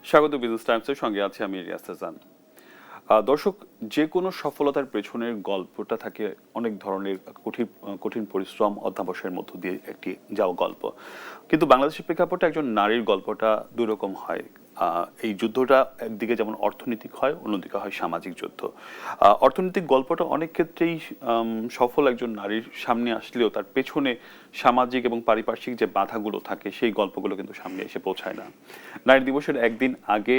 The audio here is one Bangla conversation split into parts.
স্বাগত বিজনেস টাইমসের সঙ্গে আছি আমি রিয়াজ হাসান। দর্শক, যে কোনো সফলতার পেছনের গল্পটা থাকে অনেক ধরনের কঠিন পরিশ্রম অধ্যবসায়ের মধ্য দিয়ে একটি যাওয়া গল্প। কিন্তু বাংলাদেশের প্রেক্ষাপটে একজন নারীর গল্পটা দুই রকম হয়। এই যুদ্ধটা একদিকে যেমন অর্থনৈতিক হয়, অন্যদিকে হয় সামাজিক যুদ্ধ। অর্থনৈতিক গল্পটা অনেক ক্ষেত্রেই সফল একজন নারীর সামনে আসলেও তার পেছনে সামাজিক এবং পারিপার্শ্বিক যে বাধাগুলো থাকে সেই গল্পগুলো কিন্তু সামনে এসে পৌঁছায় না। নারী দিবসের একদিন আগে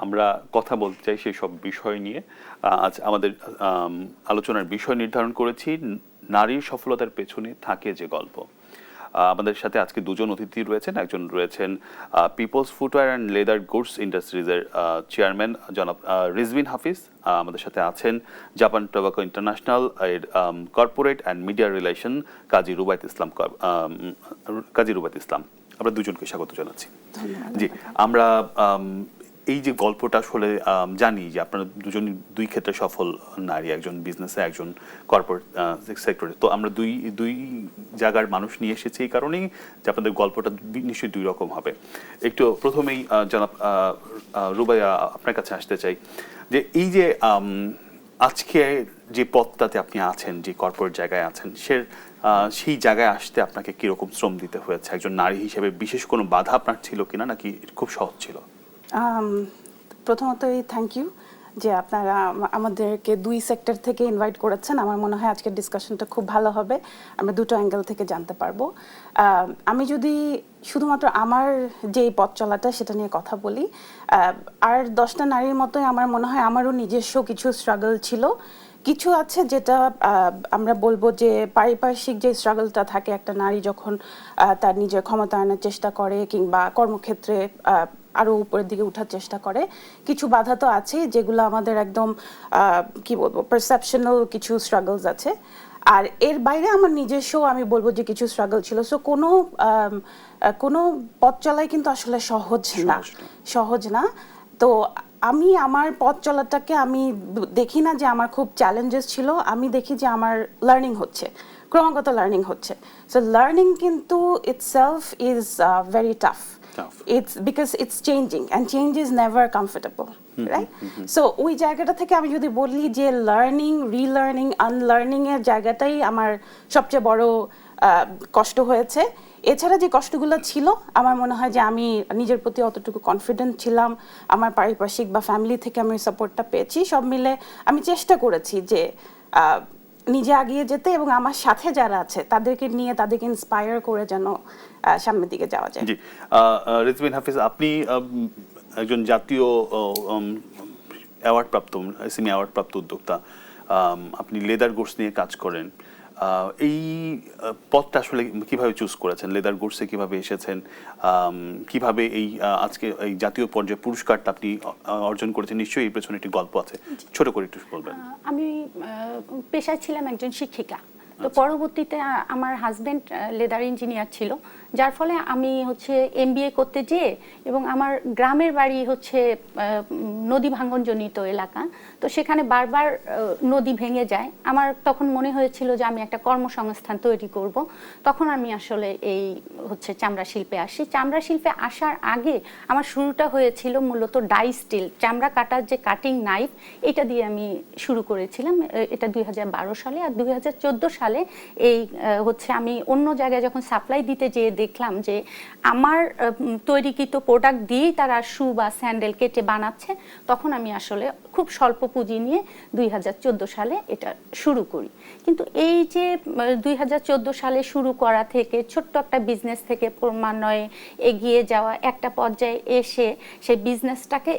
আমরা কথা বলতে চাই সেই সব বিষয় নিয়ে। আজ আমাদের আলোচনার বিষয় নির্ধারণ করেছি নারীর সফলতার পেছনে থাকে যে গল্প। আমাদের সাথে আজকে দুজন অতিথি রয়েছেন। একজন রয়েছেন Peoples footwear and leather goods ইন্ডাস্ট্রিজের চেয়ারম্যান জনাব রিজভিন হাফিজ। আমাদের সাথে আছেন জাপান টোবাকো ইন্টারন্যাশনাল এর corporate and media relation Kazi Rubayet Islam. আমরা দুজনকে স্বাগত জানাচ্ছি। জি, আমরা এই যে গল্পটা আসলে জানি যে আপনারা দুজনই দুই ক্ষেত্রে সফল নারী, একজন বিজনেসে, একজন কর্পোরেট সেক্টরে। তো আমরা দুই জায়গার মানুষ নিয়ে এসেছি এই কারণেই যে আপনাদের গল্পটা নিশ্চয়ই দুই রকম হবে। একটু প্রথমেই জনাব রুবাইয়া আপনার কাছে আসতে চাই যে এই যে আজকে যে পথটাতে আপনি আছেন, যে কর্পোরেট জায়গায় আছেন, সেই জায়গায় আসতে আপনাকে কিরকম শ্রম দিতে হয়েছে? একজন নারী হিসেবে বিশেষ কোনো বাধা আপনার ছিল কিনা, নাকি খুব সহজ ছিল? প্রথমতই থ্যাংক ইউ যে আপনারা আমাদেরকে দুই সেক্টর থেকে ইনভাইট করেছেন। আমার মনে হয় আজকের ডিসকাশনটা খুব ভালো হবে, আমরা দুটো অ্যাঙ্গেল থেকে জানতে পারবো। আমি যদি শুধুমাত্র আমার যে পথ চলাটা সেটা নিয়ে কথা বলি, আর 10টা নারীর মতোই আমার মনে হয় আমারও নিজস্ব কিছু স্ট্রাগল ছিল। কিছু আছে যেটা আমরা বলবো যে পারিপার্শ্বিক যে স্ট্রাগলটা থাকে একটা নারী যখন তার নিজের ক্ষমতায়নের চেষ্টা করে কিংবা কর্মক্ষেত্রে আরও উপরের দিকে ওঠার চেষ্টা করে, কিছু বাধা তো আছেই যেগুলো আমাদের একদম কি বলবো পারসেপশনাল কিছু স্ট্রাগলস আছে। আর এর বাইরে আমার নিজস্ব আমি বলবো যে কিছু স্ট্রাগল ছিল। সো কোনো পথ চলাই কিন্তু আসলে সহজ না। তো আমি আমার পথ চলাটাকে আমি দেখি না যে আমার খুব চ্যালেঞ্জেস ছিল, আমি দেখি যে আমার লার্নিং হচ্ছে, ক্রমাগত লার্নিং হচ্ছে। সো লার্নিং কিন্তু itself is very tough. It's because it's changing and change is never comfortable, right? So ওই জায়গাটা থেকে আমি যদি বলি যে লার্নিং, রিলার্নিং, আনলার্নিং এর জায়গাটাই আমার সবচেয়ে বড় কষ্ট হয়েছে। এছাড়া যে কষ্টগুলো ছিল আমার মনে হয় যে আমি নিজের প্রতি অতটুকু কনফিডেন্ট ছিলাম, আমার পারিপার্শ্বিক বা ফ্যামিলি থেকে আমি সাপোর্টটা পেয়েছি, সব মিলে আমি চেষ্টা করেছি যে নিজে এগিয়ে যেতে এবং আমার সাথে যারা আছে তাদেরকে নিয়ে তাদেরকে ইন্সপায়ার করে যেন সামনের দিকে যাওয়া যায়। জি, রিজভিন হাফিজ, আপনি একজন জাতীয় অ্যাওয়ার্ড প্রাপ্ত এসএমই অ্যাওয়ার্ড প্রাপ্ত উদ্যোক্তা, আপনি লেদার গুডস নিয়ে কাজ করেন। এই পথটা আসলে কিভাবে চুজ করেছেন? লেদার গুডসে কিভাবে এসেছেন? কিভাবে এই আজকে এই জাতীয় পর্যায়ে পুরস্কারটা আপনি অর্জন করেছেন? নিশ্চয়ই এই পেছনে একটি গল্প আছে, ছোট করে একটু বলবেন। আমি পেশায় ছিলাম একজন শিক্ষিকা। তো পরবর্তীতে আমার হাজবেন্ড লেদার ইঞ্জিনিয়ার ছিল, যার ফলে আমি এমবিএ করতে যেয়ে, এবং আমার গ্রামের বাড়ি নদী ভাঙ্গনজনিত এলাকা, তো সেখানে বারবার নদী ভেঙে যায়। আমার তখন মনে হয়েছিল যে আমি একটা কর্মসংস্থান তৈরি করব। তখন আমি আসলে এই চামড়া শিল্পে আসি। চামড়া শিল্পে আসার আগে আমার শুরুটা হয়েছিল মূলত ডাই স্টিল, চামড়া কাটার যে কাটিং নাইফ, এটা দিয়ে আমি শুরু করেছিলাম। এটা 2012 সালে। আর 2014 সালে এই আমি অন্য জায়গায় যখন সাপ্লাই দিতে যেয়ে দেখলাম যে আমার তৈরিকৃত প্রোডাক্ট দিয়েই তারা শু বা স্যান্ডেল কেটে বানাচ্ছে, তখন আমি আসলে খুব স্বল্প পুঁজি নিয়ে 2014 সালে এটা শুরু করি। কিন্তু এই যে 2014 সালে শুরু করা থেকে ছোট্ট একটা বিজনেস থেকে ক্রমান্বয়ে এগিয়ে যাওয়া, একটা পর্যায়ে এসে সেই বিজনেসটাকে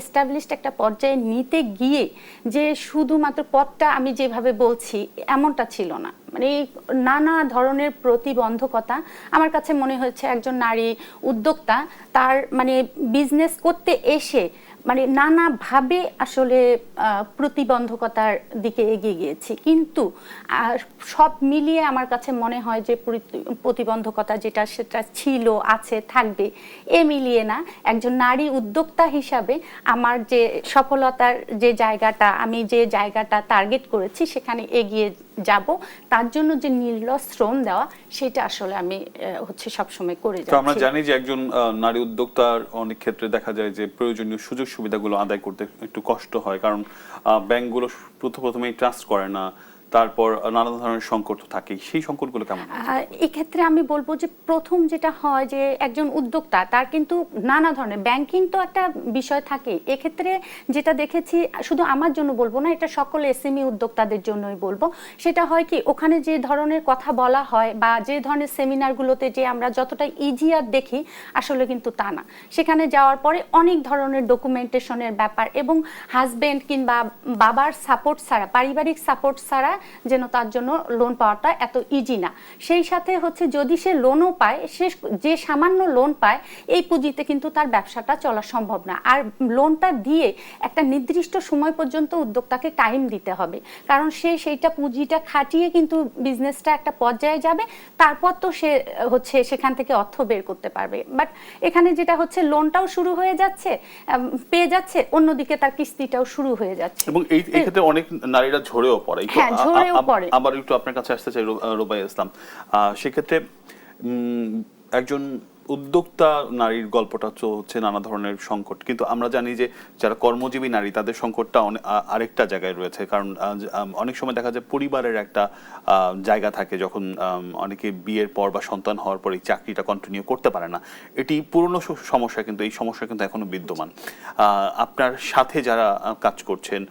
এস্টাবলিশড একটা পর্যায়ে নিতে গিয়ে যে শুধুমাত্র পথটা আমি যেভাবে বলছি এমনটা ছিল না। নানা ধরনের প্রতিবন্ধকতা আমার কাছে মনে হচ্ছে একজন নারী উদ্যোক্তা তার বিজনেস করতে এসে নানাভাবে আসলে প্রতিবন্ধকতার দিকে এগিয়ে গিয়েছি। কিন্তু সব মিলিয়ে আমার কাছে মনে হয় যে প্রতিবন্ধকতা যেটা সেটা ছিল, আছে, থাকবে, এ মিলিয়ে না, একজন নারী উদ্যোক্তা হিসাবে আমার যে সফলতার যে জায়গাটা, আমি যে জায়গাটা টার্গেট করেছি সেখানে এগিয়ে যাব, তার তার জন্য যে নির্লস শ্রম দেওয়া সেটা আসলে আমি হচ্ছে সবসময় করে তো আমরা যাচ্ছি। জানি যে একজন নারী উদ্যোক্তার অনেক ক্ষেত্রে দেখা যায় যে প্রয়োজনীয় সুযোগ সুবিধাগুলো আদায় করতে একটু কষ্ট হয়, কারণ ব্যাংকগুলো প্রথমেই ট্রাস্ট করে না, তারপর নানা ধরনের সংকট তো থাকেই। সেই সংকটগুলো কেমন হয়? এক্ষেত্রে আমি বলবো যে প্রথম যেটা হয় যে একজন উদ্যোক্তা তার কিন্তু নানা ধরনের ব্যাংকিং তো একটা বিষয় থাকে। এক্ষেত্রে যেটা দেখেছি, শুধু আমার জন্য বলবো না, এটা সকল এসএমই উদ্যোক্তাদের জন্যই বলবো, সেটা হয় কি ওখানে যে ধরনের কথা বলা হয় বা যে ধরনের সেমিনারগুলোতে যে আমরা যতটা ইজিয়ার দেখি আসলে কিন্তু তা না। সেখানে যাওয়ার পরে অনেক ধরনের ডকুমেন্টেশনের ব্যাপার এবং হাজবেন্ড কিংবা বাবার সাপোর্ট ছাড়া, পারিবারিক সাপোর্ট ছাড়া যেন তার জন্য লোন পাওয়াটা এত ইজি না। সেই সাথে হচ্ছে যদি সে লোনও পায়, সে যে সামান্য লোন পায় এই পুঁজিতে কিন্তু তার ব্যবসাটা চলা সম্ভব না। আর লোনটা দিয়ে একটা নির্দিষ্ট সময় পর্যন্ত উদ্যোক্তাকে টাইম দিতে হবে, কারণ সে সেইটা পুঁজিটা খাটিয়ে কিন্তু বিজনেসটা একটা পর্যায়ে যাবে, তারপর তো সে হচ্ছে সেখান থেকে অর্থ বের করতে পারবে। বাট এখানে যেটা হচ্ছে লোনটাও শুরু হয়ে যাচ্ছে, পেয়ে যাচ্ছে, অন্যদিকে তার কিস্তিটাও শুরু হয়ে যাচ্ছে। এবং এই ক্ষেত্রে অনেক নারীরা ঝরেও পড়ে। হ্যাঁ, ঝরেও পড়ে। আবার একটু আপনার কাছে আসতে চাই রুবাইয়া ইসলাম, সেক্ষেত্রে একজন উদ্যোক্তা নারীর গল্পটা তো হচ্ছে নানা ধরনের সংকট, কিন্তু আমরা জানি যে যারা কর্মজীবী নারী তাদের সংকটটা আরেকটা জায়গায় রয়েছে। কারণ অনেক সময় দেখা যায় পরিবারের একটা জায়গা থাকে, যখন অনেকে বিয়ের পর বা সন্তান হওয়ার পর এই চাকরিটা কন্টিনিউ করতে পারে না। এটি পুরনো সমস্যা, কিন্তু এই সমস্যা কিন্তু এখনো বিদ্যমান। আপনার সাথে যারা কাজ করছেন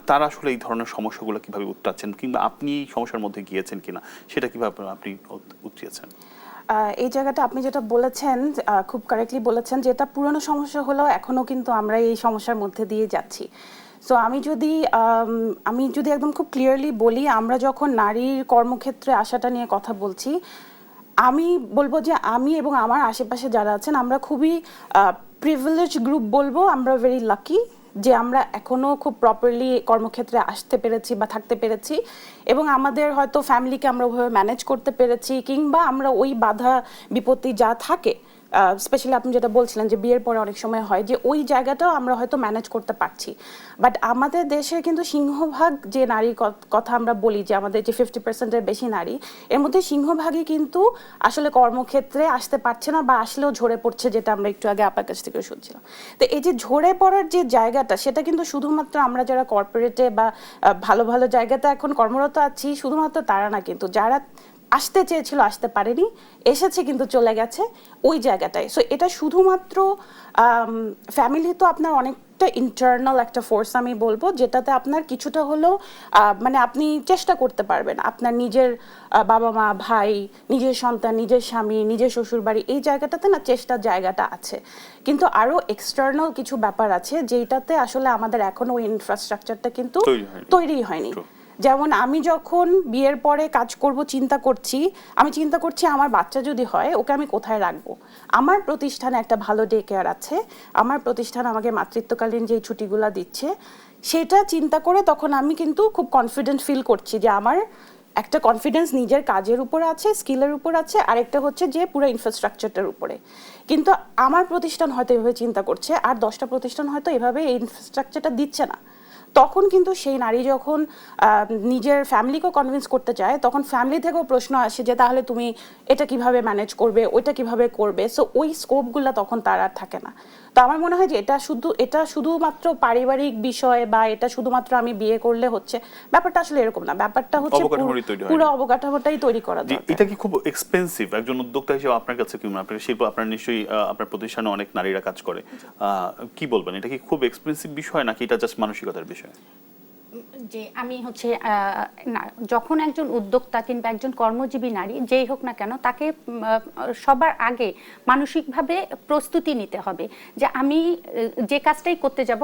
তারা আসলে এই ধরনের সমস্যাগুলো কিভাবে উত্তরাচ্ছেন, কিংবা আপনি এই সমস্যার মধ্যে গিয়েছেন কিনা, সেটা কিভাবে আপনি উতরিয়েছেন? এই জায়গাটা আপনি যেটা বলেছেন খুব কারেক্টলি বলেছেন, যে এটা পুরনো সমস্যা হলেও এখনো কিন্তু আমরা এই সমস্যার মধ্যে দিয়ে যাচ্ছি। সো আমি যদি একদম খুব ক্লিয়ারলি বলি, আমরা যখন নারীর কর্মক্ষেত্রে আসাটা নিয়ে কথা বলছি, আমি বলবো যে আমি এবং আমার আশেপাশে যারা আছেন আমরা খুবই প্রিভিলেজ গ্রুপ বলবো। আমরা ভেরি লাকি যে আমরা এখনো খুব প্রপারলি কর্মক্ষেত্রে আসতে পেরেছি বা থাকতে পেরেছি, এবং আমাদের হয়তো ফ্যামিলিকে আমরা ওইভাবে ম্যানেজ করতে পেরেছি, কিংবা আমরা ওই বাধা বিপত্তি যা থাকে, স্পেশালি আপনি যেটা বলছিলেন যে বিয়ের পরে অনেক সময় হয় যে ওই জায়গাটাও আমরা হয়তো ম্যানেজ করতে পারছি। বাট আমাদের দেশে কিন্তু সিংহভাগ যে নারীর কথা আমরা বলি, যে আমাদের যে 50%-এর বেশি নারী, এর মধ্যে সিংহভাগই কিন্তু আসলে কর্মক্ষেত্রে আসতে পারছে না, বা আসলেও ঝরে পড়ছে, যেটা আমরা একটু আগে আপনার কাছ থেকে শুনছিলাম। তো এই যে ঝরে পড়ার যে জায়গাটা, সেটা কিন্তু শুধুমাত্র আমরা যারা কর্পোরেটে বা ভালো ভালো জায়গাতে এখন কর্মরত আছি শুধুমাত্র তারা না, কিন্তু যারা আসতে চেয়েছিল আসতে পারেনি, এসেছে কিন্তু চলে গেছে ওই জায়গাটায়। সো এটা শুধুমাত্র ফ্যামিলি তো আপনার অনেকটা ইন্টারনাল একটা ফোর্স আমি বলবো, যেটাতে আপনার কিছুটা হলেও মানে আপনি চেষ্টা করতে পারবেন আপনার নিজের বাবা মা, ভাই, নিজের সন্তান, নিজের স্বামী, নিজের শ্বশুরবাড়ি, এই জায়গাটাতে না চেষ্টার জায়গাটা আছে। কিন্তু আরও এক্সটার্নাল কিছু ব্যাপার আছে যেটাতে আসলে আমাদের এখনো ওই ইনফ্রাস্ট্রাকচারটা কিন্তু তৈরি হয়নি। যেমন আমি যখন বিয়ের পরে কাজ করব আমি চিন্তা করছি আমার বাচ্চা যদি হয় ওকে আমি কোথায় রাখবো। আমার প্রতিষ্ঠানে একটা ভালো ডে কেয়ার আছে, আমার প্রতিষ্ঠান আমাকে মাতৃত্বকালীন যে ছুটিগুলো দিচ্ছে, সেটা চিন্তা করে তখন আমি কিন্তু খুব কনফিডেন্ট ফিল করছি যে আমার একটা কনফিডেন্স নিজের কাজের উপর আছে, স্কিলের উপর আছে, আরেকটা হচ্ছে যে পুরো ইনফ্রাস্ট্রাকচারটার উপরে। কিন্তু আমার প্রতিষ্ঠান হয়তো এভাবে চিন্তা করছে, আর 10টা প্রতিষ্ঠান হয়তো এভাবে এই ইনফ্রাস্ট্রাকচারটা দিচ্ছে না। তখন কিন্তু সেই নারী যখন নিজের ফ্যামিলিকেও কনভিন্স করতে চায়, তখন ফ্যামিলি থেকেও প্রশ্ন আসে যে তাহলে তুমি এটা কিভাবে ম্যানেজ করবে, ওইটা কিভাবে করবে। সো ওই স্কোপগুলো তখন তার আর থাকে না। তো আমার মনে হয় যে এটা শুধুমাত্র পারিবারিক বিষয়, বা এটা শুধুমাত্র আমি বিয়ে করলে হচ্ছে, ব্যাপারটা আসলে এরকম না। ব্যাপারটা হচ্ছে পুরো অবকাঠামোটাই তৈরি করা দরকার। এটা কি খুব এক্সপেন্সিভ একজন উদ্যোক্তা হিসেবে আপনার কাছে? কি আপনার শিল্প, আপনার নিশ্চয়ই আপনার প্রতিষ্ঠানে অনেক নারীরা কাজ করে, কি বলবেন, এটা কি খুব এক্সপেন্সিভ বিষয় নাকি এটা জাস্ট মানসিকতার বিষয়? যে আমি হচ্ছে যখন একজন উদ্যোক্তা কিংবা একজন কর্মজীবী নারী যেই হোক না কেন, তাকে সবার আগে মানসিকভাবে প্রস্তুতি নিতে হবে যে আমি যে কাজটাই করতে যাব,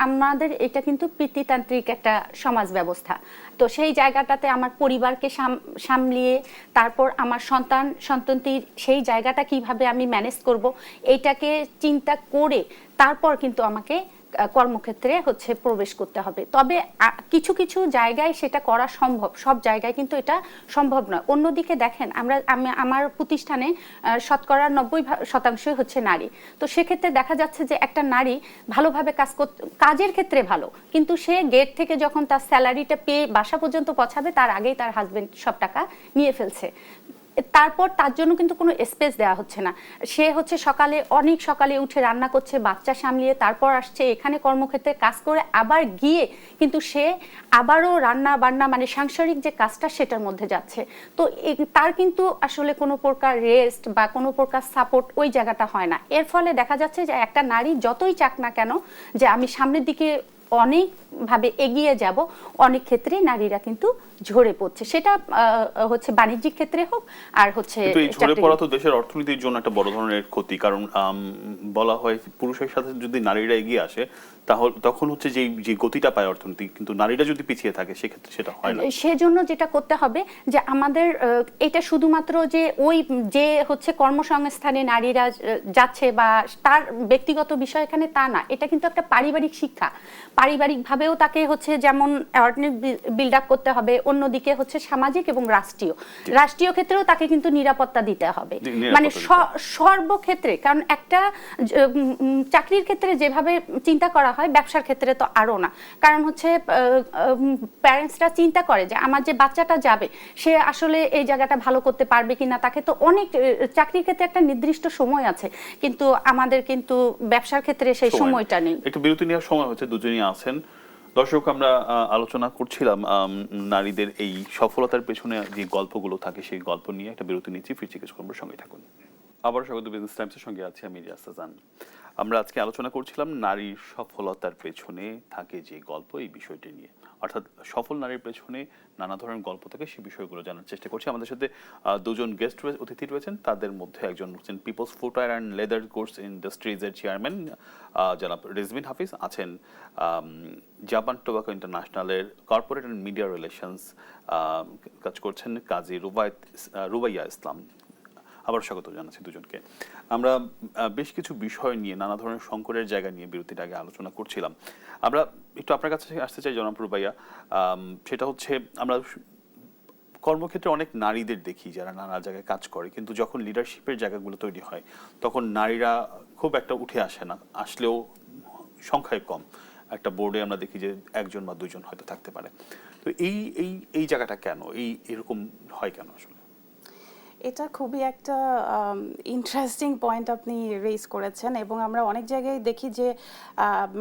আমাদের এটা কিন্তু পিতৃতান্ত্রিক একটা সমাজ ব্যবস্থা। তো সেই জায়গাটাতে আমার পরিবারকে সামলিয়ে তারপর আমার সন্ততির সেই জায়গাটা কিভাবে আমি ম্যানেজ করব, এইটাকে চিন্তা করে তারপর কিন্তু আমাকে কর্মক্ষেত্রে হচ্ছে প্রবেশ করতে হবে। তবে কিছু কিছু জায়গায় সেটা করা সম্ভব, সব জায়গায় কিন্তু এটা সম্ভব নয়। অন্যদিকে দেখেন আমার প্রতিষ্ঠানে শতকরা 90% হচ্ছে নারী। তো সেক্ষেত্রে দেখা যাচ্ছে যে একটা নারী ভালোভাবে কাজের ক্ষেত্রে ভালো, কিন্তু সে গেট থেকে যখন তার স্যালারিটা পেয়ে বাসা পর্যন্ত পৌঁছাবে তার আগেই তার হাজবেন্ড সব টাকা নিয়ে ফেলছে। তারপর তার জন্য কিন্তু কোনো স্পেস দেওয়া হচ্ছে না। সে হচ্ছে অনেক সকালে উঠে রান্না করছে, বাচ্চা সামলিয়ে তারপর আসছে এখানে কর্মক্ষেত্রে কাজ করে, আবার গিয়ে কিন্তু সে আবারও রান্না বান্না মানে সাংসারিক যে কাজটা সেটার মধ্যে যাচ্ছে। তো তার কিন্তু আসলে কোনো প্রকার রেস্ট বা কোনো প্রকার সাপোর্ট ওই জায়গাটা হয় না। এর ফলে দেখা যাচ্ছে যে একটা নারী যতই চাক না কেন যে আমি সামনের দিকে অনেকভাবে এগিয়ে যাব, অনেক ক্ষেত্রে নারীরা কিন্তু ঝরে পড়ছে, সেটা হচ্ছে বাণিজ্যিক ক্ষেত্রে হোক আর হচ্ছে। কিন্তু এই ঝরে পড়া তো দেশের অর্থনীতির জন্য একটা বড় ধরনের ক্ষতি, কারণ বলা হয় পুরুষের সাথে যদি নারীরা এগিয়ে আসে তাহলে তখন হচ্ছে যে গতিটা পায় অর্থনীতি, কিন্তু নারীরা যদি পিছিয়ে থাকে সেক্ষেত্রে সেটা হয় না। সেজন্য যেটা করতে হবে যে আমাদের এটা শুধুমাত্র যে হচ্ছে কর্মসংস্থানে নারীরা যাচ্ছে বা তার ব্যক্তিগত বিষয় এখানে তা না, এটা কিন্তু একটা পারিবারিক শিক্ষা। পারিবারিকভাবেও তাকে হচ্ছে যেমন অ্যাওয়ারনেস বিল্ড আপ করতে হবে, অন্যদিকে হচ্ছে সামাজিক এবং রাষ্ট্রীয় ক্ষেত্রেও তাকে কিন্তু নিরাপত্তা দিতে হবে, মানে সর্বক্ষেত্রে। কারণ একটা চাকরির ক্ষেত্রে যেভাবে চিন্তা করা হয়, ব্যবসার ক্ষেত্রে তো আরো না। কারণ হচ্ছে প্যারেন্টসরা চিন্তা করে যে আমার যে বাচ্চাটা যাবে সে আসলে এই জায়গাটা ভালো করতে পারবে কিনা, তাকে তো অনেক চাকরির ক্ষেত্রে একটা নির্দিষ্ট সময় আছে, কিন্তু আমাদের কিন্তু ব্যবসার ক্ষেত্রে সেই সময়টা নেই। একটু বিরতি নেওয়ার সময় হচ্ছে, দুজনই আছেন। দর্শক, আমরা আলোচনা করছিলাম নারীদের এই সফলতার পেছনে যে গল্পগুলো থাকে সেই গল্প নিয়ে। একটা বিরতি নিচ্ছি, ফিরছি কিছু খবরের সঙ্গে থাকুন। আবার স্বাগত বিজনেস টাইমসের সঙ্গে আছি আমি রিয়াজ হাসান। আমরা আজকে আলোচনা করছিলাম নারীর সফলতার পেছনে থাকে যে গল্প, এই বিষয়টি নিয়ে। অর্থাৎ সফল নারীর পেছনে নানা ধরনের গল্প থাকে, সেই বিষয়গুলো জানার চেষ্টা করছি। আমাদের সাথে দুজন গেস্ট অতিথি রয়েছেন, তাদের মধ্যে একজন হচ্ছেন Peoples footwear and leather goods ইন্ডাস্ট্রিজের চেয়ারম্যান জনাব রিজভিন হাফিজ, আছেন জাপান টোবাকো ইন্টারন্যাশনালের কর্পোরেট অ্যান্ড মিডিয়া রিলেশনস কাজ করছেন কাজী রুবাইয়া ইসলাম। আবার স্বাগত জানাচ্ছি দুজনকে। আমরা বেশ কিছু বিষয় নিয়ে, নানা ধরনের সংকটের জায়গা নিয়ে বিরতির আগে আলোচনা করছিলাম। আমরা একটু আপনার কাছে আসতে চাই জনাব রুবাইয়া। সেটা হচ্ছে, আমরা কর্মক্ষেত্রে অনেক নারীদের দেখি যারা নানা জায়গায় কাজ করে, কিন্তু যখন লিডারশিপের জায়গাগুলো তৈরি হয় তখন নারীরা খুব একটা উঠে আসে না, আসলেও সংখ্যায় কম। একটা বোর্ডে আমরা দেখি যে একজন বা দুজন হয়তো থাকতে পারে। তো এই জায়গাটা কেন, এরকম হয় কেন আসলে? এটা খুবই একটা ইন্টারেস্টিং পয়েন্ট আপনি রেজ করেছেন, এবং আমরা অনেক জায়গায় দেখি যে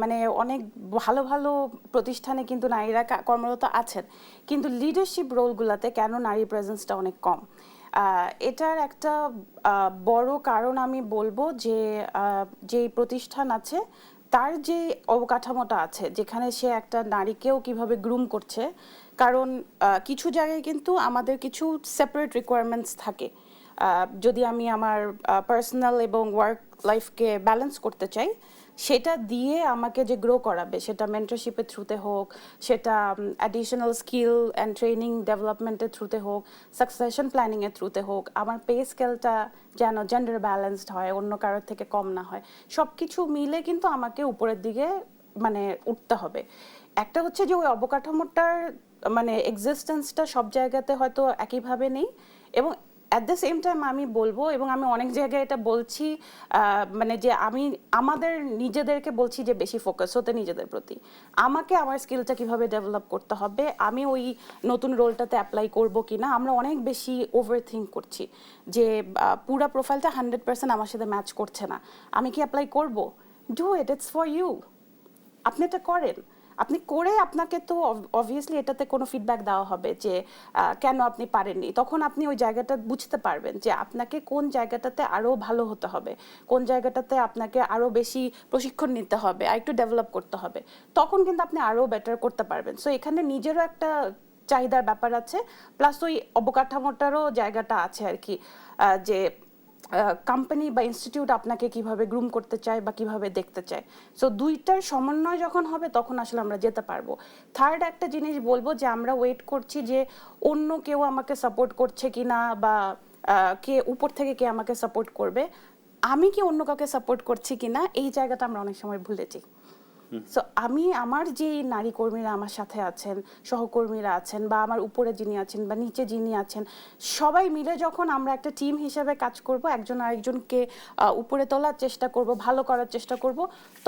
মানে অনেক ভালো ভালো প্রতিষ্ঠানে কিন্তু নারীরা কর্মরত আছেন, কিন্তু লিডারশিপ রোলগুলোতে কেন নারী প্রেজেন্সটা অনেক কম। এটার একটা বড় কারণ আমি বলবো যে যেই প্রতিষ্ঠান আছে তার যে অবকাঠামোটা আছে, যেখানে সে একটা নারীকেও কিভাবে গ্রুম করছে। কারণ কিছু জায়গায় কিন্তু আমাদের কিছু সেপারেট রিকোয়ারমেন্টস থাকে। যদি আমি আমার পার্সোনাল এবং ওয়ার্ক লাইফকে ব্যালেন্স করতে চাই, সেটা দিয়ে আমাকে যে গ্রো করাবে, সেটা মেন্টরশিপের থ্রুতে হোক, সেটা অ্যাডিশনাল স্কিল অ্যান্ড ট্রেনিং ডেভেলপমেন্টের থ্রুতে হোক, সাকসেশন প্ল্যানিংয়ের থ্রুতে হোক, আমার পে স্কেলটা যেন জেন্ডার ব্যালেন্সড হয়, অন্য কারোর থেকে কম না হয়, সব কিছু মিলে কিন্তু আমাকে উপরের দিকে মানে উঠতে হবে। একটা হচ্ছে যে ওই অবকাঠামোটার মানে এক্সিস্টেন্সটা সব জায়গাতে হয়তো একইভাবে নেই, এবং অ্যাট দ্য সেম টাইম আমি বলবো, এবং আমি অনেক জায়গায় এটা বলছি, মানে যে আমি আমাদের নিজেদেরকে বলছি যে বেশি ফোকাস হতে নিজেদের প্রতি। আমাকে আমার স্কিলটা কিভাবে ডেভেলপ করতে হবে, আমি ওই নতুন রোলটাতে অ্যাপ্লাই করবো কিনা, আমরা অনেক বেশি ওভার থিঙ্ক করছি যে পুরা প্রোফাইলটা 100% আমার সাথে ম্যাচ করছে না, আমি কি অ্যাপ্লাই করবো? Do it, it's for you. আপনি এটা করেন, আপনি করে আপনাকে তো অবভিয়াসলি এটাতে কোনো ফিডব্যাক দেওয়া হবে যে কেন আপনি পারেননি। তখন আপনি ওই জায়গাটা বুঝতে পারবেন যে আপনাকে কোন জায়গাটাতে আরও ভালো হতে হবে, কোন জায়গাটাতে আপনাকে আরও বেশি প্রশিক্ষণ নিতে হবে, আর একটু ডেভেলপ করতে হবে। তখন কিন্তু আপনি আরও বেটার করতে পারবেন। সো এখানে নিজেরও একটা চাহিদার ব্যাপার আছে, প্লাস ওই অবকাঠামোটারও জায়গাটা আছে আর কি, যে কোম্পানি বা ইনস্টিটিউট আপনাকে কিভাবে গ্রুম করতে চায় বা কিভাবে দেখতে চায়। সো দুইটার সমন্বয় যখন হবে তখন আসলে আমরা যেতে পারবো। থার্ড একটা জিনিস বলবো যে আমরা ওয়েট করছি যে অন্য কেউ আমাকে সাপোর্ট করছে কিনা, বা কে উপর থেকে কে আমাকে সাপোর্ট করবে, আমি কি অন্য কাউকে সাপোর্ট করছি কিনা, এই জায়গাটা আমরা অনেক সময় ভুলে যাই। সো আমি আমার যে নারী কর্মীরা আমার সাথে আছেন, সহকর্মীরা আছেন, বা আমার উপরে যিনি আছেন বা নিচে যিনি আছেন, সবাই মিলে যখন আমরা একটা টিম হিসেবে কাজ করব, একজন আরেকজনকে উপরে তোলার চেষ্টা করব, ভালো করার চেষ্টা করব,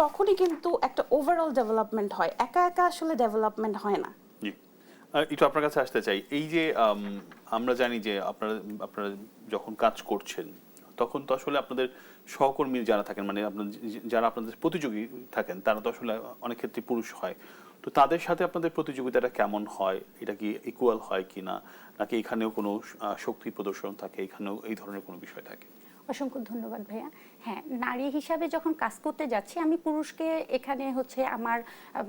তখনই কিন্তু একটা ওভারঅল ডেভেলপমেন্ট হয়। একা একা আসলে ডেভেলপমেন্ট হয় না। জি, একটু আপনার কাছে আসতে চাই। এই যে আমরা জানি যে আপনারা আপনারা যখন কাজ করছেন তখন তো আসলে আপনাদের সহকর্মী যারা থাকেন, মানে যারা আপনাদের প্রতিযোগী থাকেন, তারা তো আসলে অনেক ক্ষেত্রে পুরুষ হয়। তো তাদের সাথে আপনাদের প্রতিযোগিতাটা কেমন হয়? এটা কি ইকুয়াল হয় কিনা, নাকি এখানেও কোনো শক্তি প্রদর্শন থাকে, এখানেও এই ধরনের কোনো বিষয় থাকে? অসংখ্য ধন্যবাদ ভাইয়া। হ্যাঁ, নারী হিসাবে যখন কাজ করতে যাচ্ছি, আমি পুরুষকে এখানে হচ্ছে আমার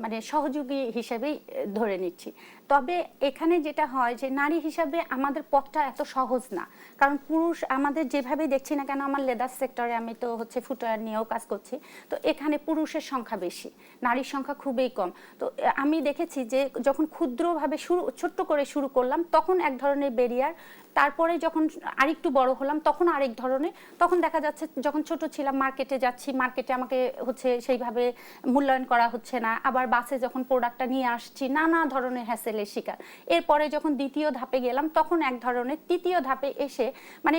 মানে সহযোগী হিসেবেই ধরে নিচ্ছি। তবে এখানে যেটা হয় যে নারী হিসাবে আমাদের পথটা এত সহজ না, কারণ পুরুষ আমাদের যেভাবে দেখছি না কেন, আমার লেদার সেক্টরে, আমি তো হচ্ছে ফুটওয়্যার নিয়েও কাজ করছি, তো এখানে পুরুষের সংখ্যা বেশি, নারীর সংখ্যা খুবই কম। তো আমি দেখেছি যে যখন ক্ষুদ্রভাবে ছোট্ট করে শুরু করলাম তখন এক ধরনের ব্যারিয়ার, তারপরে যখন আরেকটু বড় হলাম তখন আরেক ধরনের, তখন দেখা যাচ্ছে যখন ছোট ছিলাম মার্কেটে যাচ্ছি, মার্কেটে আমাকে হচ্ছে সেইভাবে মূল্যায়ন করা হচ্ছে না, আবার বাসে যখন প্রোডাক্টটা নিয়ে আসছি নানা ধরনের হ্যাসেলের শিকার। এরপরে যখন দ্বিতীয় ধাপে গেলাম তখন এক ধরনের, তৃতীয় ধাপে এসে মানে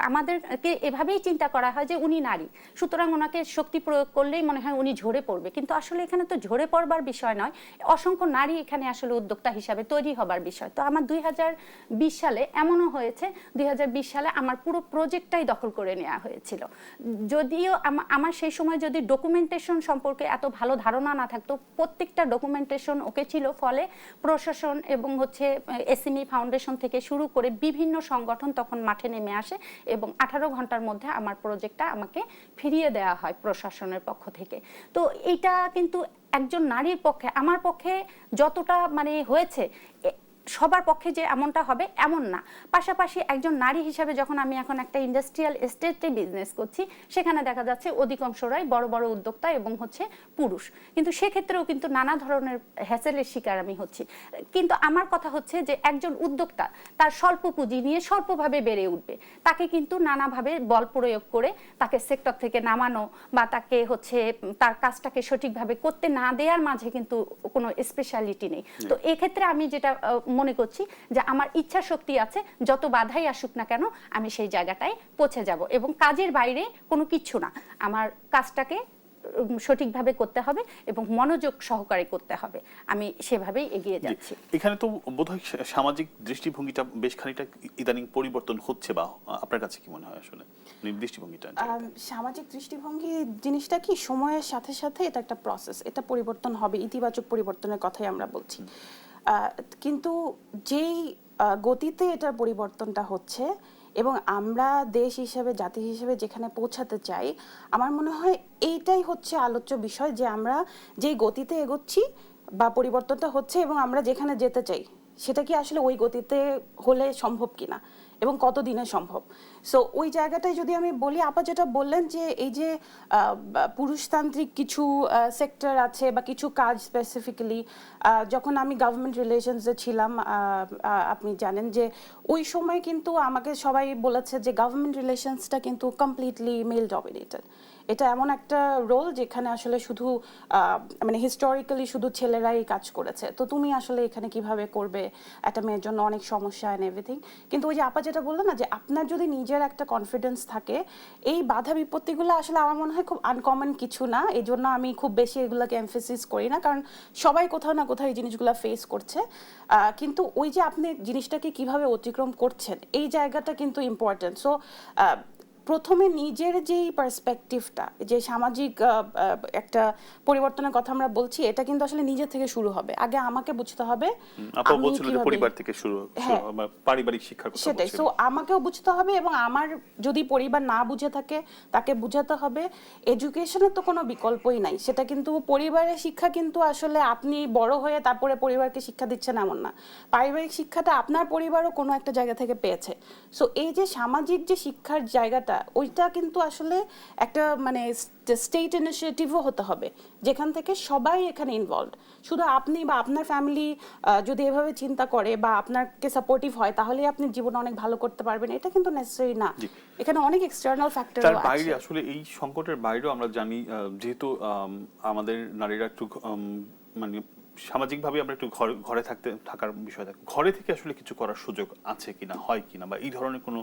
আমাদেরকে এভাবেই চিন্তা করা হয় যে উনি নারী, সুতরাং ওনাকে শক্তি প্রয়োগ করলেই মনে হয় উনি ঝরে পড়বে, কিন্তু আসলে এখানে তো ঝরে পড়বার বিষয় নয়, অসংখ্য নারী এখানে আসলে উদ্যোক্তা হিসাবে তৈরি হবার বিষয়। তো আমার 2020 সালে এমনও হয়েছে, 2020 সালে আমার পুরো প্রজেক্টটাই দখল করে নেওয়া হয়েছিল। যদিও আমার সেই সময় যদি ডকুমেন্টেশন সম্পর্কে এত ভালো ধারণা না থাকতো, প্রত্যেকটা ডকুমেন্টেশন ওকে ছিল, ফলে প্রশাসন এবং হচ্ছে এসএমই ফাউন্ডেশন থেকে শুরু করে বিভিন্ন সংগঠন তখন মাঠে নেমে আসে এবং 18 ঘন্টার মধ্যে আমার প্রজেক্টটা আমাকে ফিরিয়ে দেওয়া হয় প্রশাসনের পক্ষ থেকে। তো এইটা কিন্তু একজন নারীর পক্ষে, আমার পক্ষে যতটা মানে হয়েছে, সবার পক্ষে যে এমনটা হবে এমন না। পাশাপাশি একজন নারী হিসাবে যখন আমি এখন একটা ইন্ডাস্ট্রিয়াল এস্টেটে বিজনেস করছি, সেখানে দেখা যাচ্ছে অধিকাংশরাই বড় বড় উদ্যোক্তা এবং হচ্ছে পুরুষ, কিন্তু সেক্ষেত্রেও কিন্তু নানা ধরনের হ্যাসেলের শিকার আমি হচ্ছি। কিন্তু আমার কথা হচ্ছে যে একজন উদ্যোক্তা তার স্বল্প পুঁজি নিয়ে স্বল্পভাবে বেড়ে উঠবে, তাকে কিন্তু নানাভাবে বল প্রয়োগ করে তাকে সেক্টর থেকে নামানো বা তাকে হচ্ছে তার কাজটাকে সঠিকভাবে করতে না দেওয়ার মাঝে কিন্তু কোনো স্পেশালিটি নেই। তো এক্ষেত্রে আমি যেটা মনে করছি যে আমার ইচ্ছা শক্তি আছে, যত বাধাই আসুক না কেন আমি সেই জায়গাটায় পৌঁছে যাব, এবং কাজের বাইরে কোনো কিছু না, আমার কাজটাকে সঠিকভাবে করতে হবে এবং মনোযোগ সহকারে করতে হবে, আমি সেভাবেই এগিয়ে যাচ্ছি। এখানে তো বোধহয় সামাজিক দৃষ্টিভঙ্গিটা বেশ খানিকটা ইদানিং পরিবর্তন হচ্ছে, বা আপনার কাছে কি মনে হয় আসলে দৃষ্টিভঙ্গিটা? সামাজিক দৃষ্টিভঙ্গি জিনিসটা কি সময়ের সাথে সাথে এটা একটা প্রসেস, এটা পরিবর্তন হবে, ইতিবাচক পরিবর্তনের কথাই আমরা বলছি। কিন্তু যেই গতিতে এটার পরিবর্তনটা হচ্ছে এবং আমরা দেশ হিসেবে, জাতি হিসেবে যেখানে পৌঁছাতে চাই, আমার মনে হয় এইটাই হচ্ছে আলোচ্য বিষয়, যে আমরা যেই গতিতে এগোচ্ছি বা পরিবর্তনটা হচ্ছে এবং আমরা যেখানে যেতে চাই সেটা কি আসলে ওই গতিতে হলে সম্ভব কিনা এবং কত দিনে সম্ভব। সো ওই জায়গাটায় যদি আমি বলি, আপা যেটা বললেন যে এই যে পুরুষতান্ত্রিক কিছু সেক্টর আছে বা কিছু কাজ স্পেসিফিক্যালি, যখন আমি গভর্নমেন্ট রিলেশনসে ছিলাম, আপনি জানেন যে ওই সময় কিন্তু আমাকে সবাই বলেছে যে গভর্নমেন্ট রিলেশনসটা কিন্তু কমপ্লিটলি মেল ডমিনেটেড। এটা এমন একটা রোল যেখানে আসলে শুধু মানে হিস্টোরিক্যালি শুধু ছেলেরাই কাজ করেছে, তো তুমি আসলে এখানে কিভাবে করবে, একটা মেয়ের জন্য অনেক সমস্যা এন্ড এভরিথিং। কিন্তু ওই যে আপা যেটা বললো না, যে আপনার যদি নিজের একটা কনফিডেন্স থাকে, এই বাধা বিপত্তিগুলো আসলে আমার মনে হয় খুব আনকমন কিছু না। এই জন্য আমি খুব বেশি এগুলোকে এমফেসিস করি না, কারণ সবাই কোথাও না কোথাও এই জিনিসগুলো ফেস করছে। কিন্তু ওই যে আপনি জিনিসটাকে কিভাবে অতিক্রম করছেন, এই জায়গাটা কিন্তু ইম্পর্টেন্ট। সো প্রথমে নিজের যেই পার্সপেক্টিভটা, যে সামাজিক একটা পরিবর্তনের কথা আমরা বলছি, এটা কিন্তু আসলে নিজে থেকে শুরু হবে। আগে আমাকে বুঝতে হবে, আপনি বলছিলেন যে পরিবার থেকে শুরু, পারিবারিক শিক্ষার কথা সেটাই। সো আমাকেও বুঝতে হবে, এবং আমার যদি পরিবার না বুঝে থাকে তাকে বুঝাতে হবে। এডুকেশনের তো কোনো বিকল্পই নাই, সেটা কিন্তু পরিবারের শিক্ষা কিন্তু আসলে আপনি বড় হয়ে তারপরে পরিবারকে শিক্ষা দিচ্ছেন এমন না, পারিবারিক শিক্ষাটা আপনার পরিবারও কোনো একটা জায়গা থেকে পেয়েছে। সো এই যে সামাজিক যে শিক্ষার জায়গাটা, যেটা ওইটা কিন্তু আসলে একটা মানে স্টেট ইনিশিয়েটিভও হতে হবে, যেখান থেকে সবাই এখানে ইনভলভড। শুধু আপনি বা আপনার ফ্যামিলি যদি এভাবে চিন্তা করে বা আপনাকে সাপোর্টিভ হয় তাহলে আপনি জীবনে অনেক ভালো করতে পারবেন, এটা কিন্তু নেসেসারি না। এখানে অনেক এক্সটার্নাল ফ্যাক্টর তার আছে। বাইরে আসলে এই সংকটের বাইরেও আমরা জানি, যেহেতু আমাদের নারীরা একটু মানে সামাজিকভাবে আমরা একটু ঘরে থাকার বিষয় থাকে, ঘরে থেকে আসলে কিছু করার সুযোগ আছে কিনা, হয় কিনা, বা এই ধরনের কোনো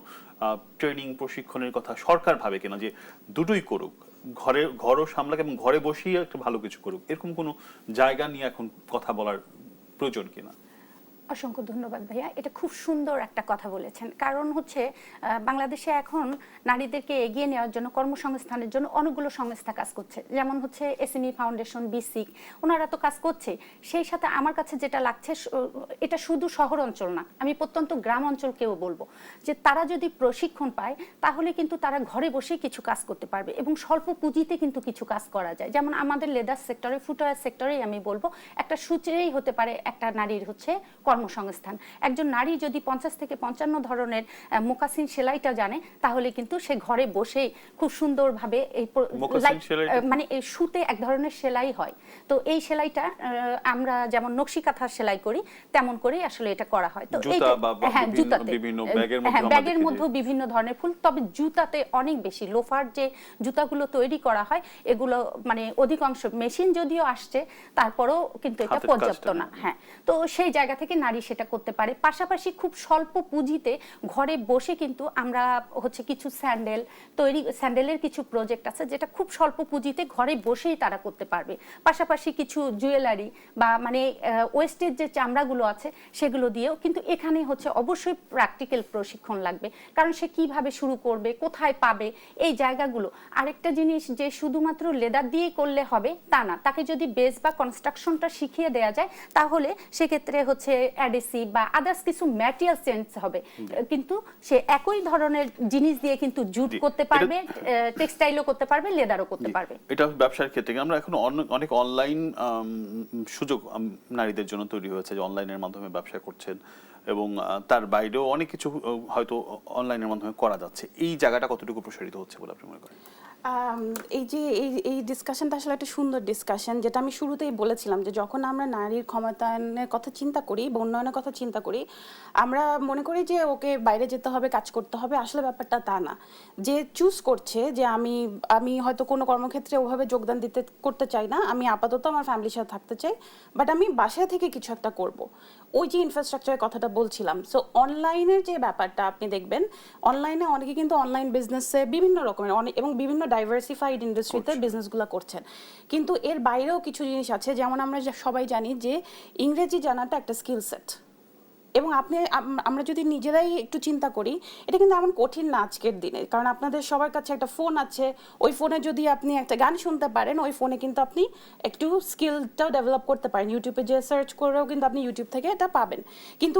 ট্রেনিং প্রশিক্ষণের কথা সরকার ভাবে কিনা যে দুটোই করুক, ঘরও সামলাক এবং ঘরে বসেই একটা ভালো কিছু করুক, এরকম কোনো জায়গা নিয়ে এখন কথা বলার প্রয়োজন কিনা? অসংখ্য ধন্যবাদ ভাইয়া, এটা খুব সুন্দর একটা কথা বলেছেন। কারণ হচ্ছে বাংলাদেশে এখন নারীদেরকে এগিয়ে নেওয়ার জন্য, কর্মসংস্থানের জন্য অনেকগুলো সংস্থা কাজ করছে, যেমন হচ্ছে এসএমই ফাউন্ডেশন, বিসিক, ওনারা তো কাজ করছে। সেই সাথে আমার কাছে যেটা লাগছে, এটা শুধু শহর অঞ্চল না, আমি প্রত্যন্ত গ্রাম অঞ্চলকেও বলবো যে তারা যদি প্রশিক্ষণ পায় তাহলে কিন্তু তারা ঘরে বসেই কিছু কাজ করতে পারবে এবং স্বল্প পুঁজিতে কিন্তু কিছু কাজ করা যায়। যেমন আমাদের লেদার সেক্টরে, ফুটওয়্যার সেক্টরেই আমি বলবো একটা সূচেই হতে পারে একটা নারীর হচ্ছে কর্মসংস্থান। একজন নারী যদি 50 থেকে 55 ধরনের মোকাসিন সেলাইটা জানে তাহলে কিন্তু সে ঘরে বসেই খুব সুন্দরভাবে এই মানে এই সুতে এক ধরনের সেলাই হয়, তো এই সেলাইটা আমরা যেমন নকশি কাঁথা সেলাই করি তেমন করেই আসলে এটা করা হয়। তো এই জুতাতে, ব্যাগের মধ্যে বিভিন্ন ধরনের ফুল, তবে জুতাতে অনেক বেশি লোফার যে জুতাগুলো তৈরি করা হয় এগুলো মানে অধিকাংশ মেশিন যদিও আসছে তারপরেও কিন্তু এটা পর্যাপ্ত না। হ্যাঁ, তো সেই জায়গা থেকে নারী সেটা করতে পারে। পাশাপাশি খুব স্বল্প পুঁজিতে ঘরে বসে কিন্তু আমরা হচ্ছে কিছু স্যান্ডেলের কিছু প্রজেক্ট আছে যেটা খুব স্বল্প পুঁজিতে ঘরে বসেই তারা করতে পারবে। পাশাপাশি কিছু জুয়েলারি বা মানে ওয়েস্টের যে চামড়াগুলো আছে সেগুলো দিয়েও, কিন্তু এখানে হচ্ছে অবশ্যই প্র্যাকটিক্যাল প্রশিক্ষণ লাগবে, কারণ সে কিভাবে শুরু করবে, কোথায় পাবে এই জায়গাগুলো। আরেকটা জিনিস যে শুধুমাত্র লেদার দিয়েই করলে হবে তা না, তাকে যদি বেস বা কনস্ট্রাকশনটা শিখিয়ে দেওয়া যায় তাহলে সেক্ষেত্রে হচ্ছে অ্যাডেসিভ বা আদার্স কিছু ম্যাটেরিয়াল চেঞ্জ হবে, কিন্তু সে একই ধরনের জিনিস দিয়ে কিন্তু জুট করতে পারবে, টেক্সটাইলও করতে পারবে, লেদারও করতে পারবে। এটা ব্যবসার ক্ষেত্রে আমরা এখন অনেক অনলাইন সুযোগ নারীদের জন্য তৈরি হয়েছে, যে অনলাইনের মাধ্যমে ব্যবসা করছেন এবং তার বাইরেও অনেক কিছু হয়তো অনলাইনের মাধ্যমে করা যাচ্ছে। এই জায়গাটা কতটুকু প্রসারিত হচ্ছে বলে আপনি মনে করেন? এই যে এই ডিসকাশনটা আসলে একটা সুন্দর ডিসকাশন, যেটা আমি শুরুতেই বলেছিলাম যে যখন আমরা নারীর ক্ষমতায়নের কথা চিন্তা করি বা উন্নয়নের কথা চিন্তা করি, আমরা মনে করি যে ওকে বাইরে যেতে হবে, কাজ করতে হবে। আসলে ব্যাপারটা তা না। যে চুজ করছে যে আমি হয়তো কোনো কর্মক্ষেত্রে ওভাবে যোগদান করতে চাই না, আমি আপাতত আমার ফ্যামিলির সাথে থাকতে চাই, বাট আমি বাসায় থেকে কিছু একটা করব, ওই যে ইনফ্রাস্ট্রাকচারের কথাটা বলছিলাম। সো অনলাইনের যে ব্যাপারটা আপনি দেখবেন, অনলাইনে অনেকে কিন্তু অনলাইন বিজনেসে বিভিন্ন রকমের এবং বিভিন্ন ডাইভার্সিফাইড ইন্ডাস্ট্রিতে বিজনেসগুলো করছেন। কিন্তু এর বাইরেও কিছু জিনিস আছে, যেমন আমরা সবাই জানি যে ইংরেজি জানাটা একটা স্কিল সেট, এবং আমরা যদি নিজেরাই একটু চিন্তা করি এটা কিন্তু এমন কঠিন না আজকের দিনে, কারণ আপনাদের সবার কাছে একটা ফোন আছে, ওই ফোনে যদি আপনি একটা গান শুনতে পারেন, ওই ফোনে কিন্তু আপনি একটু স্কিলটাও ডেভেলপ করতে পারেন। ইউটিউবে যে সার্চ করেও কিন্তু আপনি ইউটিউব থেকে এটা পাবেন। কিন্তু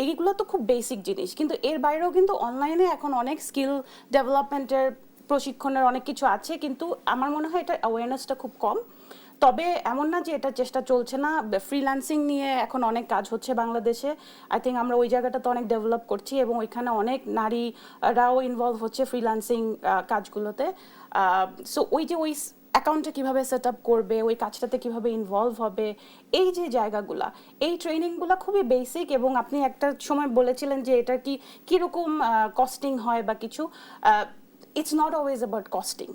এইগুলো তো খুব বেসিক জিনিস, কিন্তু এর বাইরেও কিন্তু অনলাইনে এখন অনেক স্কিল ডেভেলপমেন্টের প্রশিক্ষণের অনেক কিছু আছে, কিন্তু আমার মনে হয় এটার অ্যাওয়ারনেসটা খুব কম। তবে এমন না যে এটা চেষ্টা চলছে না। ফ্রিল্যান্সিং নিয়ে এখন অনেক কাজ হচ্ছে বাংলাদেশে। আই থিঙ্ক আমরা ওই জায়গাটাতে অনেক ডেভেলপ করছি এবং ওইখানে অনেক নারীরাও ইনভলভ হচ্ছে ফ্রিল্যান্সিং কাজগুলোতে। সো ওই অ্যাকাউন্টে কীভাবে সেট আপ করবে, ওই কাজটাতে কীভাবে ইনভলভ হবে, এই যে জায়গাগুলা, এই ট্রেনিংগুলো খুবই বেসিক। এবং আপনি একটা সময় বলেছিলেন যে এটা কীরকম কস্টিং হয় বা কিছু, it's not always about costing,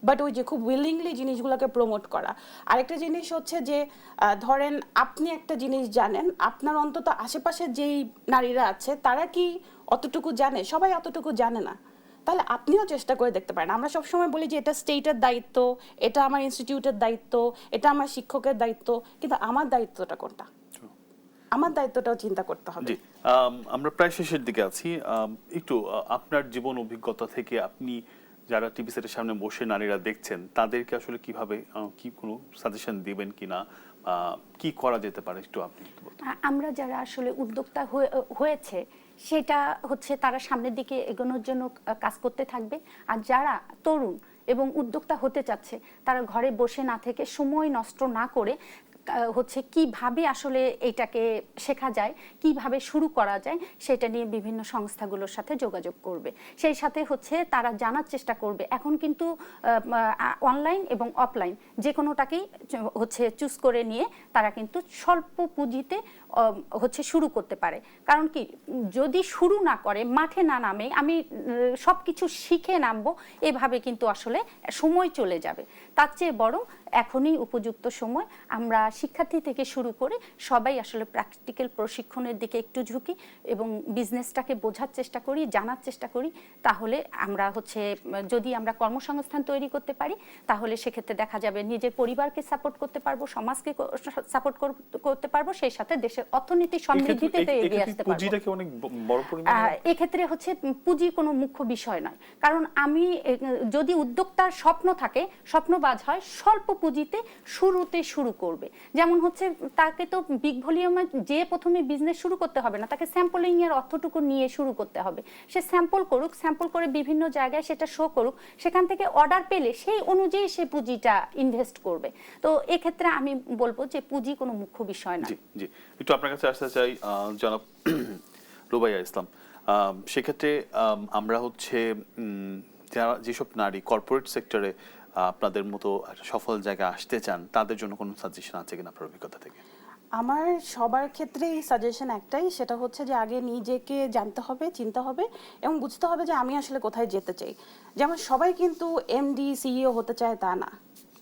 but ওই যে খুব উইলিংলি জিনিসগুলোকে প্রমোট করা। আরেকটা জিনিস হচ্ছে যে ধরেন আপনি একটা জিনিস জানেন, আপনার অন্তত আশেপাশে যেই নারীরা আছে তারা কি অতটুকু জানে? সবাই অতটুকু জানে না। তাহলে আপনিও চেষ্টা করে দেখতে পারেন। আমরা সবসময় বলি যে এটা স্টেটের দায়িত্ব, এটা আমার ইনস্টিটিউটের দায়িত্ব, এটা আমার শিক্ষকের দায়িত্ব, কিন্তু আমার দায়িত্বটা কোনটা? আমার দায়িত্বটাও চিন্তা করতে হবে। জি, আমরা প্রায় শেষের দিকে আছি। একটু আপনার জীবন অভিজ্ঞতা থেকে আপনি যারা টিভি সেটের সামনে বসে নারীরা দেখছেন তাদেরকে আসলে কিভাবে কি কোনো সাজেশন দিবেন কিনা, কি করা যেতে পারে একটু আপনি বলতে? আমরা যারা আসলে উদ্যোক্তা হয়েছে সেটা হচ্ছে তারা সামনের দিকে এগোনোর জন্য কাজ করতে থাকবে, আর যারা তরুণ এবং উদ্যোক্তা হতে চাচ্ছে তারা ঘরে বসে না থেকে, সময় নষ্ট না করে হচ্ছে কিভাবে আসলে এটাকে শেখা যায়, কিভাবে শুরু করা যায়, সেটা নিয়ে বিভিন্ন সংস্থাগুলোর সাথে যোগাযোগ করবে। সেই সাথে হচ্ছে তারা জানার চেষ্টা করবে। এখন কিন্তু অনলাইন এবং অফলাইন যে কোনোটাকেই হচ্ছে চুজ করে নিয়ে তারা কিন্তু স্বল্প পুঁজিতে হচ্ছে শুরু করতে পারে। কারণ কি, যদি শুরু না করে, মাঠে না নামে, আমি সব কিছু শিখে নামবো, এভাবে কিন্তু আসলে সময় চলে যাবে। তার চেয়ে বরং এখনই উপযুক্ত সময়। আমরা শিক্ষার্থী থেকে শুরু করে সবাই আসলে প্র্যাকটিক্যাল প্রশিক্ষণের দিকে একটু ঝুঁকি এবং বিজনেসটাকে বোঝার চেষ্টা করি, জানার চেষ্টা করি। তাহলে আমরা হচ্ছে যদি আমরা কর্মসংস্থান তৈরি করতে পারি, তাহলে সেক্ষেত্রে দেখা যাবে নিজের পরিবারকে সাপোর্ট করতে পারবো, সমাজকে সাপোর্ট করতে পারবো, সেই সাথে দেশের অর্থনীতি সমৃদ্ধিতে এগিয়ে আসতে পারবো। পুঁজিটাকে অনেক বড় পরিমাণে এক্ষেত্রে হচ্ছে পুঁজি কোনো মুখ্য বিষয় নয়। কারণ আমি যদি উদ্যোক্তার স্বপ্ন থাকে, স্বপ্নবাজ হয়, স্বল্প পুঁজিতে শুরুতে শুরু করবে। যেমন হচ্ছে তাকে তো বিগ ভলিউমে যে প্রথমে বিজনেস শুরু করতে হবে না, তাকে স্যাম্পলিং এর অর্থটুকু নিয়ে শুরু করতে হবে। সে স্যাম্পল করুক, স্যাম্পল করে বিভিন্ন জায়গায় সেটা শো করুক, সেখান থেকে অর্ডার পেলে সেই অনুযায়ী সে পুঁজিটা ইনভেস্ট করবে। তো এক্ষেত্রে আমি বলবো যে পুঁজি কোনো মুখ্য বিষয় না। জি জি, একটু আপনার কাছে আসতে চাই জনাব রুবাইয়া ইসলাম। সেক্ষেত্রে আমরা হচ্ছে যারা যেসব নারী কর্পোরেট সেক্টরে আপনাদের মতো একটা সফল জায়গায় আসতে চান, তাদের জন্য কোনো সাজেশন আছে কিনা আপনার অভিজ্ঞতা থেকে? আমার সবার ক্ষেত্রেই সাজেশন একটাই, সেটা হচ্ছে যে আগে নিজেকে জানতে হবে, চিনতে হবে এবং বুঝতে হবে যে আমি আসলে কোথায় যেতে চাই। যেমন সবাই কিন্তু এমডি সিইও হতে চায় তা না।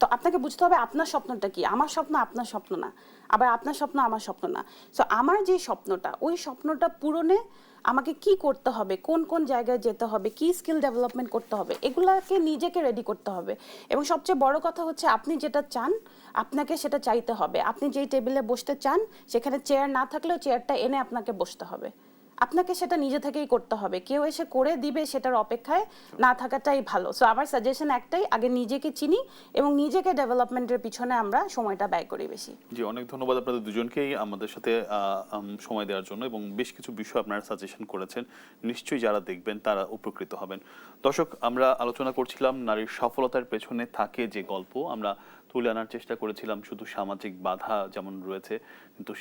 তো আপনাকে বুঝতে হবে আপনার স্বপ্নটা কি। আমার স্বপ্ন আপনার স্বপ্ন না, আবার আপনার স্বপ্ন আমার স্বপ্ন না। সো আমার যে স্বপ্নটা, ওই স্বপ্নটা পূরণে আমাকে কি করতে হবে, কোন কোন জায়গায় যেতে হবে, কি স্কিল ডেভেলপমেন্ট করতে হবে, এগুলাকে নিজেকে রেডি করতে হবে। এবং সবচেয়ে বড় কথা হচ্ছে আপনি যেটা চান আপনাকে সেটা চাইতে হবে। আপনি যেই টেবিলে বসতে চান সেখানে চেয়ার না থাকলেও চেয়ারটা এনে আপনাকে বসতে হবে। আপনাকে সেটা নিজে থেকেই করতে হবে, কেউ এসে করে দিবে সেটার অপেক্ষায় না থাকাটাই ভালো। সো আমার সাজেশন একটাই, আগে নিজেকে চিনি এবং নিজেকে ডেভেলপমেন্টের পিছনে আমরা সময়টা ব্যয় করি বেশি। জি, অনেক ধন্যবাদ আপনাদের দুজনকেই আমাদের সাথে সময় দেওয়ার জন্য, এবং বেশ কিছু বিষয় আপনারা সাজেশন করেছেন। নিশ্চয়ই যারা দেখবেন তারা উপকৃত হবেন। দর্শক, আমরা আলোচনা করছিলাম নারীর সফলতার পেছনে থাকে যে গল্প। আমরা তুলে আনার চেষ্টা করেছিলাম শুধু সামাজিক বাধা যেমন রয়েছে, কিন্তু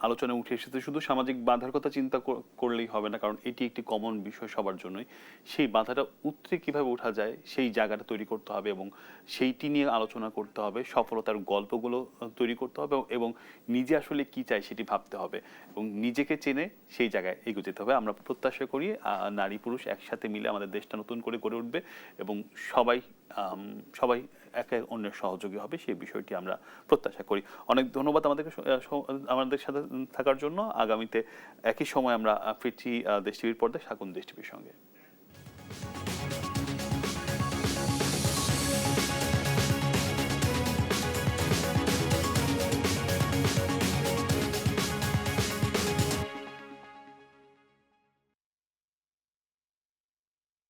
আলোচনায় উঠে এসেছে শুধু সামাজিক বাধার কথা চিন্তা করলেই হবে না, কারণ এটি একটি কমন বিষয় সবার জন্যই। সেই বাধাটা উতরে কিভাবে ওঠা যায় সেই জায়গাটা তৈরি করতে হবে এবং সেইটি নিয়ে আলোচনা করতে হবে, সফলতার গল্পগুলো তৈরি করতে হবে এবং নিজে আসলে কি চাই সেটি ভাবতে হবে এবং নিজেকে চেনে সেই জায়গায় এগিয়ে যেতে হবে। আমরা প্রত্যাশা করি নারী পুরুষ একসাথে মিলে আমাদের দেশটা নতুন করে গড়ে উঠবে এবং সবাই একে অন্যের সহযোগী হবে, সেই বিষয়টি আমরা প্রত্যাশা করি। অনেক ধন্যবাদ আমাদের সাথে থাকার জন্য। আগামীতে একই সময় আমরা ফিরছি দেশ টিভির পর্দায় শাকুন দেশ টিভির সঙ্গে।